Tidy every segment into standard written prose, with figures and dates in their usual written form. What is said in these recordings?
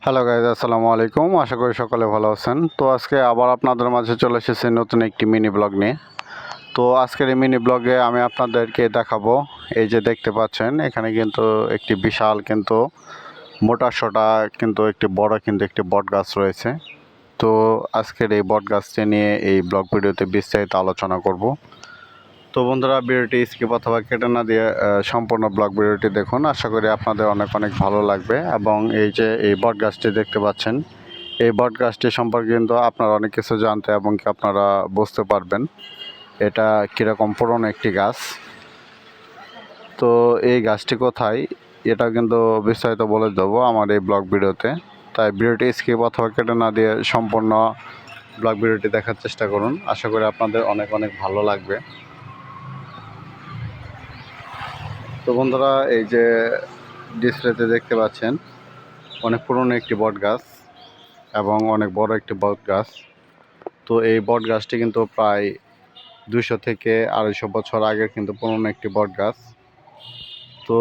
Hello guys, আসসালামু আলাইকুম। আশা করি সকলে ভালো আছেন। তো আজকে আবার আপনাদের মাঝে চলে এসেছি নতুন একটি মিনি ব্লগ নিয়ে। তো আজকের এই মিনি ব্লগে আমি আপনাদেরকে দেখাবো, এই যে দেখতে পাচ্ছেন এখানে কিন্তু একটি বিশাল কিন্তু মোটা সোটা কিন্তু একটি বট গাছ রয়েছে। তো আজকের এই বট গাছটি নিয়ে এই ব্লগ ভিডিওতে বিস্তারিত আলোচনা করব। তো বন্ধুরা, ভিডিওটি স্কিপ অথবা কেটে না দিয়ে সম্পূর্ণ ব্লগ ভিডিওটি দেখুন। আশা করি আপনাদের অনেক অনেক ভালো লাগবে। এবং এই যে এই বট গাছটি দেখতে পাচ্ছেন, এই বট গাছটি সম্পর্কে কিন্তু আপনারা অনেক কিছু জানতে এবং কি আপনারা বুঝতে পারবেন এটা কীরকম পুরনো একটি গাছ। তো এই গাছটি কোথায় এটা কিন্তু বিস্তারিত বলে দেবো আমার এই ব্লগ ভিডিওতে। তাই ভিডিওটি স্কিপ অথবা কেটে না দিয়ে সম্পূর্ণ ব্লগ ভিডিওটি দেখার চেষ্টা করুন। আশা করি আপনাদের অনেক অনেক ভালো লাগবে। তো বন্ধুরা, এই যে ডিসপ্লেতে দেখতে পাচ্ছেন অনেক পুরনো একটি বট গাছ এবং অনেক বড় একটি বট গাছ। তো এই বট গাছটি কিন্তু প্রায় 200 থেকে 250 বছর আগের কিন্তু পুরনো একটি বট গাছ। তো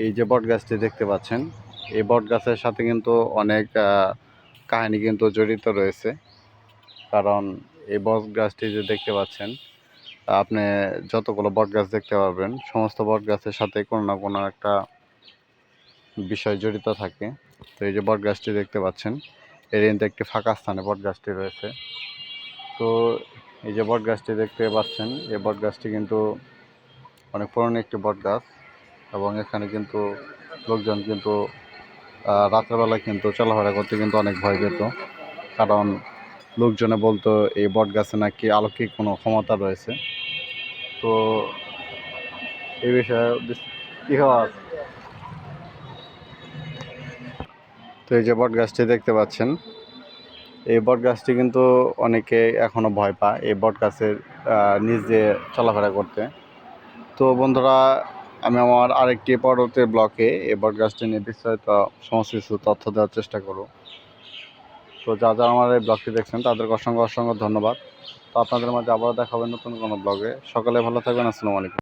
এই যে বট গাছটি দেখতে পাচ্ছেন, এই বট গাছের সাথে কিন্তু অনেক কাহিনী কিন্তু জড়িত রয়েছে। কারণ এই বট গাছটি যে দেখতে পাচ্ছেন, আপনি যতগুলো বট গাছ দেখতে পারবেন সমস্ত বট গাছের সাথে কোনো না কোনো একটা বিষয় জড়িত থাকে। তো এই যে বট গাছটি দেখতে পাচ্ছেন, এর কিন্তু একটি ফাঁকা স্থানে বট গাছটি রয়েছে। তো এই যে বট গাছটি দেখতে পাচ্ছেন, এই বট গাছটি কিন্তু অনেক পুরনো একটি বট গাছ এবং এখানে কিন্তু লোকজন কিন্তু রাত্রেবেলা কিন্তু চলাফেরা করতে কিন্তু অনেক ভয় পেত। কারণ লোকজনে বলতো এই বট গাছে নাকি অলৌকিক কোনো ক্ষমতা রয়েছে। তো এই বিষয়ে কী হওয়ার, তো এই যে বট গাছটি দেখতে পাচ্ছেন, এই বট গাছটি কিন্তু অনেকে এখনও ভয় পায় এই বট গাছের নিচ দিয়ে চলাফেরা করতে। তো বন্ধুরা, আমি আমার আরেকটি পরবর্তী ব্লকে এই বট গাছটি নিয়ে বিস্তারিত সমস্ত কিছু তথ্য দেওয়ার চেষ্টা করব। তো যারা আমার এই ব্লগটি দেখছেন তাদেরকে অসংখ্য অসংখ্য ধন্যবাদ। তো আপনাদের মাঝে আবারও দেখা হবে নতুন কোনো ব্লগে। সকালে ভালো থাকবেন। আসসালামু আলাইকুম।